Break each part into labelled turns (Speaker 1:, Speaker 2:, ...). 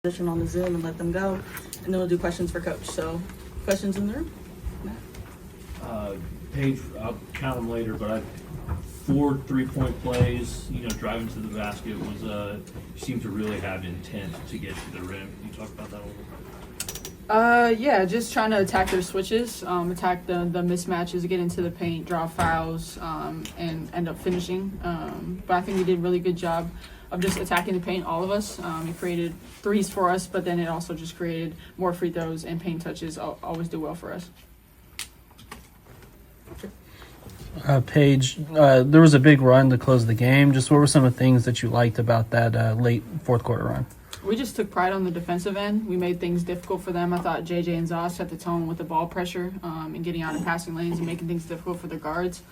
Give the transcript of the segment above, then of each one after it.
Speaker 1: position on the Zoom and let them go, and then we'll do questions for coach. So, questions in the room?
Speaker 2: Paige, I'll count them later, but 4 3-point plays, driving to the basket was, you seem to really have intent to get to the rim. Can you talk about that a little bit?
Speaker 3: Yeah, just trying to attack their switches, attack the mismatches, get into the paint, draw fouls, and end up finishing. But I think we did a really good job of just attacking the paint, all of us. It created threes for us, but then it also just created more free throws, and paint touches always do well for us.
Speaker 4: Paige, there was a big run to close the game. Just what were some of the things that you liked about that late fourth quarter run?
Speaker 3: We just took pride on the defensive end. We made things difficult for them. I thought JJ and Zaz set the tone with the ball pressure and getting out of passing lanes and making things difficult for their guards.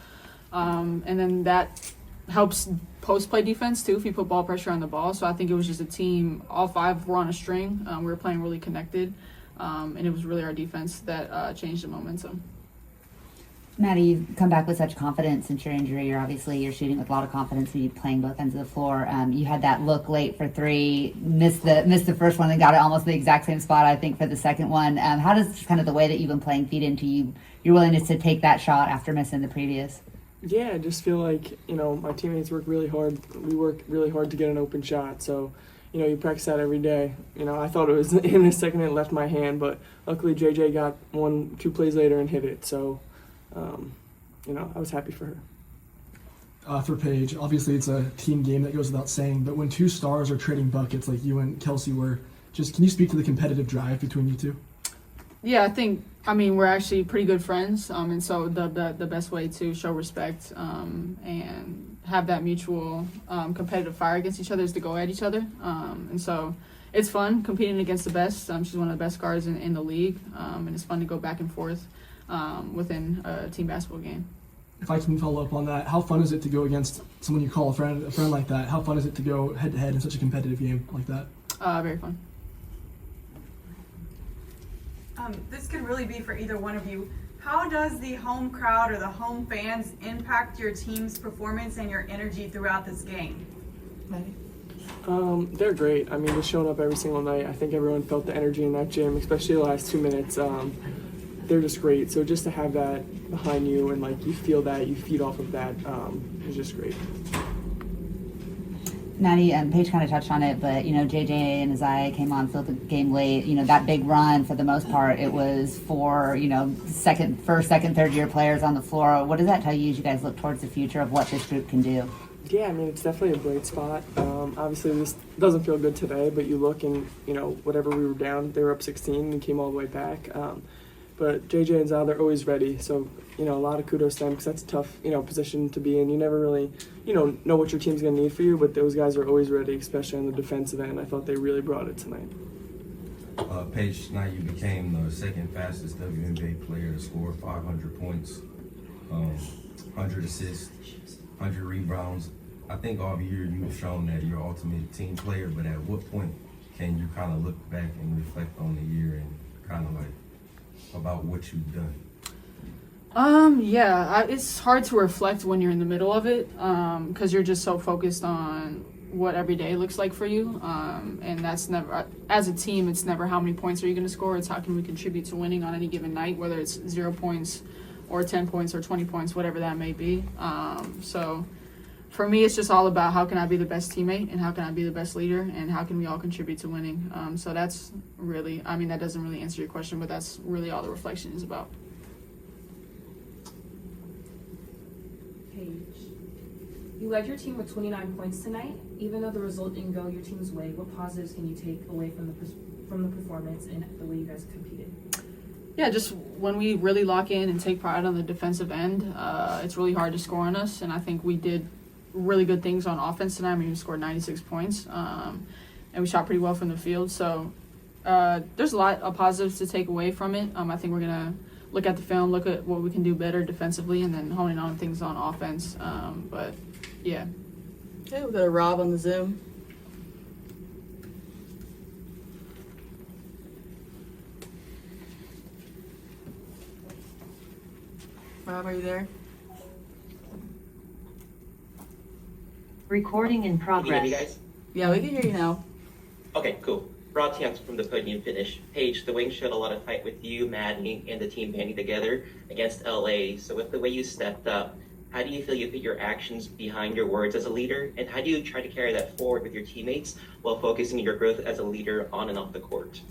Speaker 3: And then that helps post-play defense, too, if you put ball pressure on the ball. So I think it was just a team. All five were on a string. We were playing really connected. And it was really our defense that changed the momentum.
Speaker 5: Maddy, you've come back with such confidence since your injury. You're shooting with a lot of confidence when you're playing both ends of the floor. You had that look late for three, missed the first one, and got it almost the exact same spot, I think, for the second one. How does kind of the way that you've been playing feed into your willingness to take that shot after missing the previous?
Speaker 6: Yeah, I just feel like, my teammates work really hard. We work really hard to get an open shot. So, you practice that every day. I thought it was in a second it left my hand, but luckily JJ got 1-2 plays later and hit it. So, I was happy for her.
Speaker 7: For Paige, obviously it's a team game that goes without saying, but when two stars are trading buckets like you and Kelsey were, can you speak to the competitive drive between you two?
Speaker 3: Yeah, we're actually pretty good friends, and so the best way to show respect and have that mutual competitive fire against each other is to go at each other, and so it's fun competing against the best. She's one of the best guards in the league, and it's fun to go back and forth within a team basketball game.
Speaker 7: If I can follow up on that, how fun is it to go against someone you call a friend like that? How fun is it to go head-to-head in such a competitive game like that?
Speaker 3: Very fun.
Speaker 8: This could really be for either one of you. How does the home crowd or the home fans impact your team's performance and your energy throughout this game?
Speaker 6: They're great. Just showing up every single night. I think everyone felt the energy in that gym, especially the last 2 minutes. They're just great. So just to have that behind you and you feel that, you feed off of that, is just great.
Speaker 5: Maddy, Paige kind of touched on it, but JJ and Aziaha came on, filled the game late. That big run, for the most part, it was for first, second, third year players on the floor. What does that tell you as you guys look towards the future of what this group can do?
Speaker 6: Yeah, it's definitely a bright spot. Obviously, this doesn't feel good today, but you look and whatever we were down, they were up 16 and came all the way back. But JJ and Zal, they're always ready. So, a lot of kudos to them because that's a tough, position to be in. You never really, know what your team's going to need for you, but those guys are always ready, especially on the defensive end. I thought they really brought it tonight.
Speaker 9: Paige, tonight you became the second fastest WNBA player to score 500 points, 100 assists, 100 rebounds. I think all year you've shown that you're ultimate team player, but at what point can you kind of look back and reflect on the year and kind of about what you've done?
Speaker 3: It's hard to reflect when you're in the middle of it because you're just so focused on what every day looks like for you, and that's never, as a team, it's never how many points are you going to score, it's how can we contribute to winning on any given night, whether it's 0 points or 10 points or 20 points, whatever that may be. So for me, it's just all about how can I be the best teammate and how can I be the best leader and how can we all contribute to winning. So that's really, that doesn't really answer your question, but that's really all the reflection is about.
Speaker 10: Paige, you led your team with 29 points tonight. Even though the result didn't go your team's way, what positives can you take away from the performance and the way you guys competed?
Speaker 3: Yeah, just when we really lock in and take pride on the defensive end, it's really hard to score on us, and I think we did really good things on offense tonight. We scored 96 points, and we shot pretty well from the field. So there's a lot of positives to take away from it. I think we're going to look at the film, look at what we can do better defensively, and then honing on things on offense. But, yeah.
Speaker 1: Okay, we've got Rob on the Zoom. Rob, are you there?
Speaker 11: Recording in progress.
Speaker 12: Can you hear me, guys?
Speaker 1: Yeah, we can hear you now.
Speaker 12: Okay, cool.
Speaker 11: brought to you from the podium finish. Paige, the wing showed a lot of fight with you, Maddy, and the team banding together against LA. So with the way you stepped up, how do you feel you put your actions behind your words as a leader? And how do you try to carry that forward with your teammates while focusing your growth as a leader on and off the court?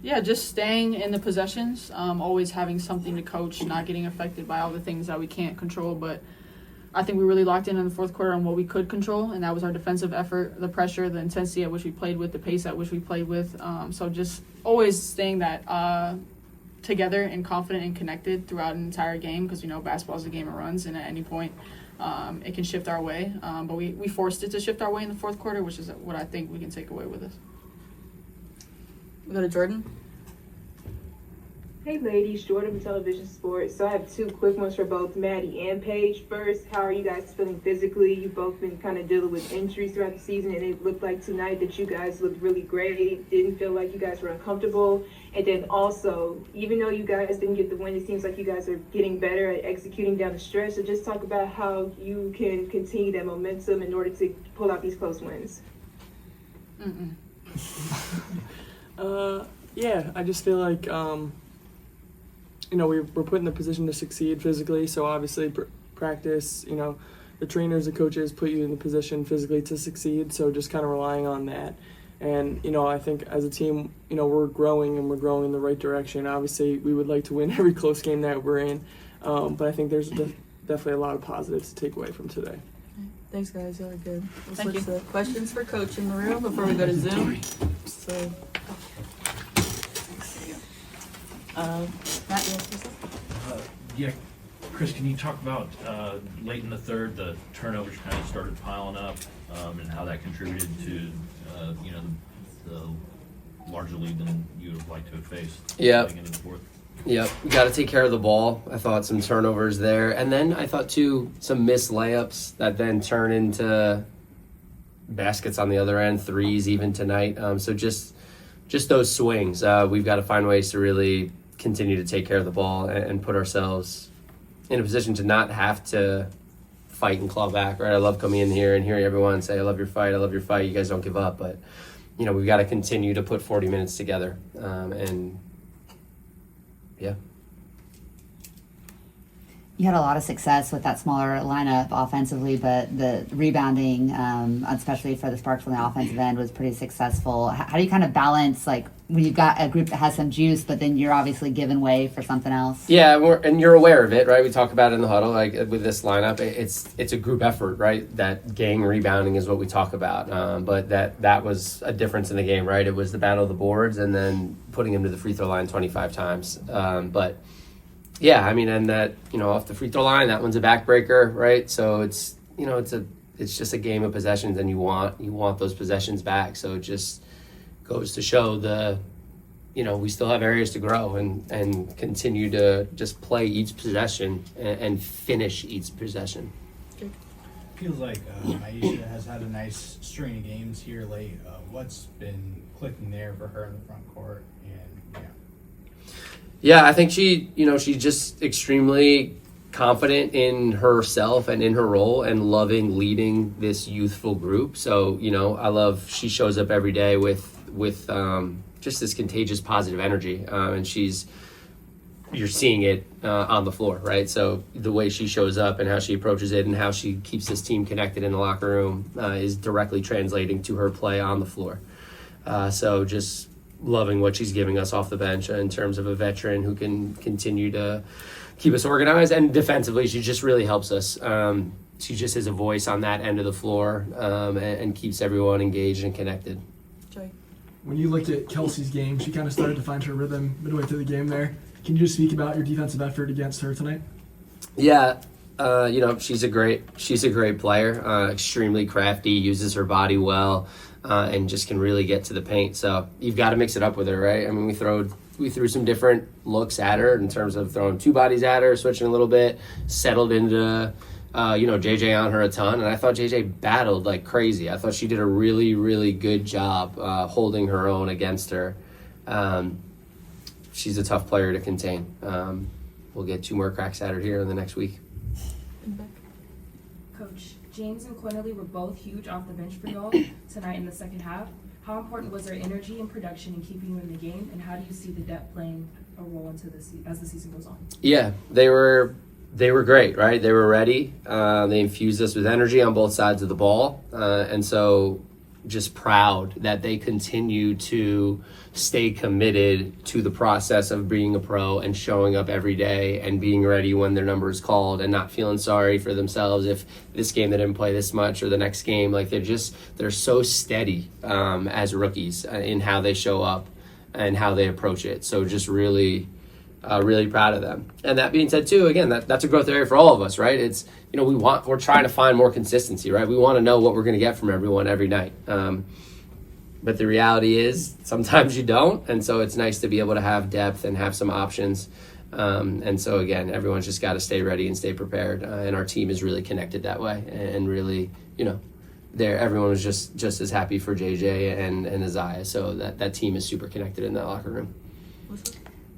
Speaker 3: Yeah, just staying in the possessions, always having something to coach, not getting affected by all the things that we can't control. But I think we really locked in the fourth quarter on what we could control, and that was our defensive effort, the pressure, the intensity at which we played with, the pace at which we played with. So just always staying that together and confident and connected throughout an entire game, because we know basketball is a game of runs, and at any point it can shift our way. But we forced it to shift our way in the fourth quarter, which is what I think we can take away with us.
Speaker 1: We go to Jordan.
Speaker 12: Hey ladies, Jordan from Television Sports. So I have two quick ones for both Maddy and Paige. First, how are you guys feeling physically? You've both been kind of dealing with injuries throughout the season, and it looked like tonight that you guys looked really great. Didn't feel like you guys were uncomfortable. And then also, even though you guys didn't get the win, it seems like you guys are getting better at executing down the stretch. So just talk about how you can continue that momentum in order to pull out these close wins.
Speaker 6: Yeah, I just feel like we're put in the position to succeed physically, so obviously practice, the trainers, the coaches put you in the position physically to succeed, so just kind of relying on that. And, I think as a team, we're growing and we're growing in the right direction. Obviously, we would like to win every close game that we're in, but I think there's definitely a lot of positives to take away from today.
Speaker 1: Thanks, guys. Y'all are good. Let's
Speaker 3: Thank
Speaker 1: switch
Speaker 3: you.
Speaker 1: to questions for Coach in the room before we go to Zoom. So, Matt, you want to say something?
Speaker 2: Yeah, Chris, can you talk about late in the third, the turnovers kind of started piling up, and how that contributed to the larger lead than you would have liked to have faced?
Speaker 13: Yeah.
Speaker 2: Into the fourth?
Speaker 13: Yep, we got to take care of the ball. I thought some turnovers there, and then I thought too some missed layups that then turn into baskets on the other end, threes even tonight. So just those swings. We've got to find ways to really continue to take care of the ball and put ourselves in a position to not have to fight and claw back. Right? I love coming in here and hearing everyone say, "I love your fight. I love your fight. You guys don't give up." But we've got to continue to put 40 minutes together and. Yeah.
Speaker 5: You had a lot of success with that smaller lineup offensively, but the rebounding, especially for the Sparks on the offensive end, was pretty successful. How do you kind of balance, like, when you've got a group that has some juice, but then you're obviously giving way for something else?
Speaker 13: Yeah, and you're aware of it, right? We talk about it in the huddle, like with this lineup. It's a group effort, right? That gang rebounding is what we talk about. But that was a difference in the game, right? It was the battle of the boards and then putting him to the free throw line 25 times. But yeah, I mean, and that, off the free throw line, that one's a backbreaker, right? So it's just a game of possessions, and you want those possessions back. So it just goes to show we still have areas to grow and continue to just play each possession and finish each possession.
Speaker 14: Feels like Aziaha has had a nice string of games here late. What's been clicking there for her in the front court?
Speaker 13: Yeah, I think she's just extremely confident in herself and in her role and loving leading this youthful group. So, I love she shows up every day with just this contagious positive energy. And you're seeing it on the floor, right? So the way she shows up and how she approaches it and how she keeps this team connected in the locker room is directly translating to her play on the floor. So just loving what she's giving us off the bench in terms of a veteran who can continue to keep us organized, and defensively she just really helps us. She just is a voice on that end of the floor and keeps everyone engaged and connected.
Speaker 1: Joy.
Speaker 7: When you looked at Kelsey's game, she kind of started to find her rhythm midway through the game there. Can you just speak about your defensive effort against her tonight?
Speaker 13: Yeah, she's a great player, extremely crafty, uses her body well, and just can really get to the paint. So you've got to mix it up with her, right? I mean, we threw some different looks at her in terms of throwing two bodies at her, switching a little bit, settled into, JJ on her a ton. And I thought JJ battled like crazy. I thought she did a really, really good job holding her own against her. She's a tough player to contain. We'll get 2 more cracks at her here in the next week.
Speaker 10: Coach, James and Quinerly were both huge off the bench for y'all tonight in the second half. How important was their energy and production in keeping you in the game, and how do you see the depth playing a role into as the season goes on?
Speaker 13: Yeah, they were great, right? They were ready. They infused us with energy on both sides of the ball, and so just proud that they continue to stay committed to the process of being a pro and showing up every day and being ready when their number is called and not feeling sorry for themselves if this game they didn't play this much or the next game. Like they're so steady as rookies in how they show up and how they approach it. So just really proud of them. And that being said too, again, that's a growth area for all of us, right? It's, we're trying to find more consistency, right? We want to know what we're going to get from everyone every night. But the reality is sometimes you don't. And so it's nice to be able to have depth and have some options. And so again, everyone's just got to stay ready and stay prepared. And our team is really connected that way and really, everyone was just as happy for JJ and Aziaha. So that team is super connected in that locker room.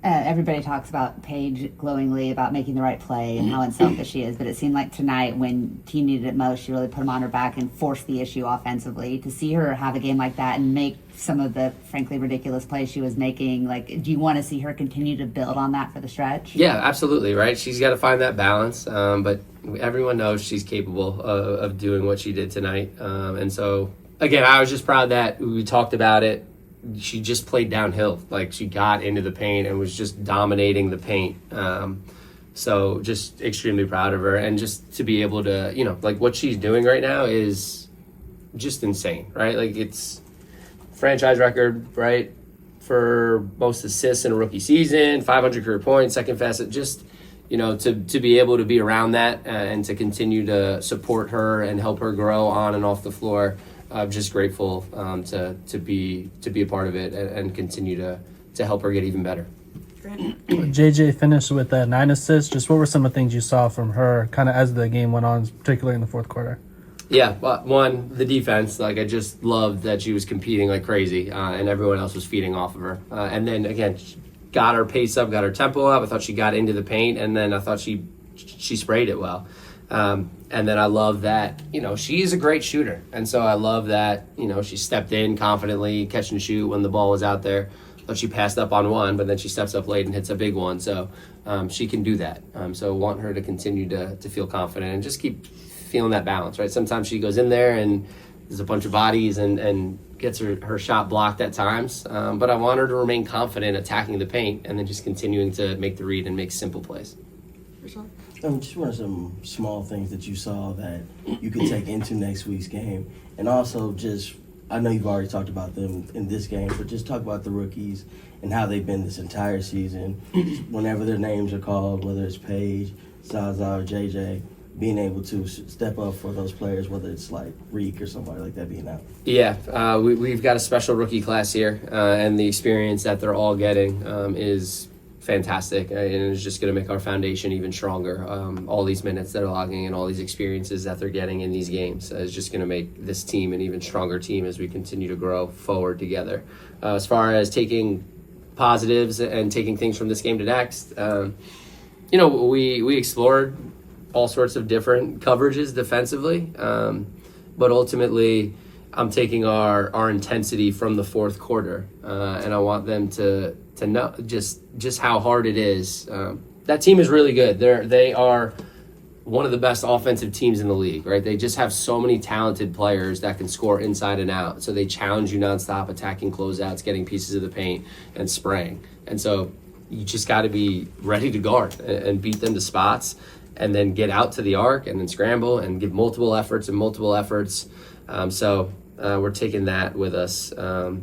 Speaker 5: Everybody talks about Paige glowingly about making the right play and how unselfish she is, but it seemed like tonight when team needed it most, she really put them on her back and forced the issue offensively. To see her have a game like that and make some of the frankly ridiculous plays she was making, do you want to see her continue to build on that for the stretch?
Speaker 13: Yeah, absolutely, right? She's got to find that balance, but everyone knows she's capable of doing what she did tonight. And so, again, I was just proud that we talked about it. She just played downhill. She got into the paint and was just dominating the paint. So just extremely proud of her. And just to be able to, what she's doing right now is just insane, right? It's franchise record, right? For most assists in a rookie season, 500 career points, second fastest. Just, to be able to be around that and to continue to support her and help her grow on and off the floor. I'm just grateful to be a part of it and continue to help her get even better.
Speaker 4: JJ finished with 9 assists. Just what were some of the things you saw from her kind of as the game went on, particularly in the fourth quarter?
Speaker 13: Yeah, one, the defense. I just loved that she was competing like crazy and everyone else was feeding off of her. And then, again, got her pace up, got her tempo up. I thought she got into the paint, and then I thought she sprayed it well. And then I love that, she's a great shooter. And so I love that, she stepped in confidently, catch and shoot when the ball was out there. But she passed up on one, but then she steps up late and hits a big one. So she can do that. So I want her to continue to feel confident and just keep feeling that balance, right? Sometimes she goes in there and there's a bunch of bodies and gets her shot blocked at times. But I want her to remain confident attacking the paint and then just continuing to make the read and make simple plays.
Speaker 1: For sure.
Speaker 15: Just what are some small things that you saw that you could take into next week's game? And also I know you've already talked about them in this game, but just talk about the rookies and how they've been this entire season. Whenever their names are called, whether it's Paige, Zaza, or JJ, being able to step up for those players, whether it's like Reek or somebody like that being out.
Speaker 13: Yeah, we've got a special rookie class here, and the experience that they're all getting is fantastic, and it's just going to make our foundation even stronger. All these minutes that are logging and all these experiences that they're getting in these games is just going to make this team an even stronger team as we continue to grow forward together. As far as taking positives and taking things from this game to next, we explored all sorts of different coverages defensively, but ultimately I'm taking our intensity from the fourth quarter, and I want them to know just how hard it is. That team is really good. They are one of the best offensive teams in the league, right? They just have so many talented players that can score inside and out. So they challenge you nonstop, attacking closeouts, getting pieces of the paint, and spraying. And so you just got to be ready to guard and beat them to spots, and then get out to the arc and then scramble and give multiple efforts. So we're taking that with us out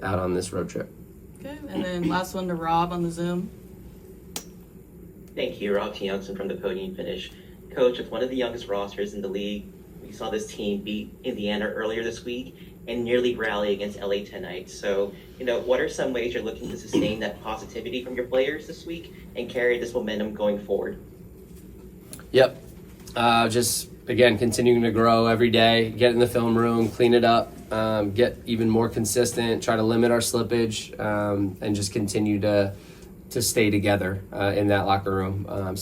Speaker 13: on this road trip.
Speaker 1: Okay, and then last one to Rob on the Zoom.
Speaker 11: Thank you, Rob Youngson from the Podium Finish. Coach, with one of the youngest rosters in the league, we saw this team beat Indiana earlier this week and nearly rally against LA tonight. So, what are some ways you're looking to sustain that positivity from your players this week and carry this momentum going forward?
Speaker 13: Yep. Just, again, continuing to grow every day, get in the film room, clean it up, get even more consistent, try to limit our slippage, and just continue to stay together in that locker room. I'm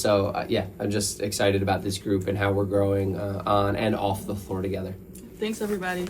Speaker 13: just excited about this group and how we're growing on and off the floor together.
Speaker 1: Thanks, everybody.